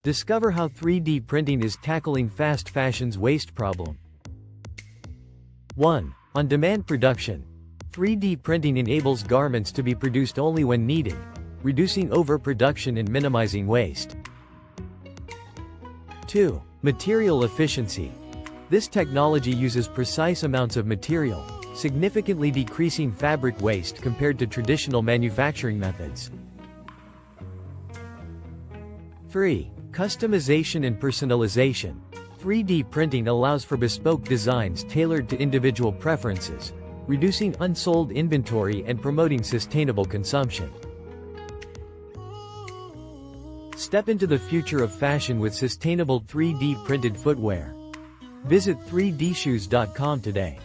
Discover how 3D printing is tackling fast fashion's waste problem. 1. On-demand production. 3D printing enables garments to be produced only when needed, reducing overproduction and minimizing waste. 2. Material efficiency. This technology uses precise amounts of material, significantly decreasing fabric waste compared to traditional manufacturing methods. 3. Customization and personalization. 3D printing allows for bespoke designs tailored to individual preferences, reducing unsold inventory and promoting sustainable consumption. Step into the future of fashion with sustainable 3D printed footwear. Visit 3dshoes.com today.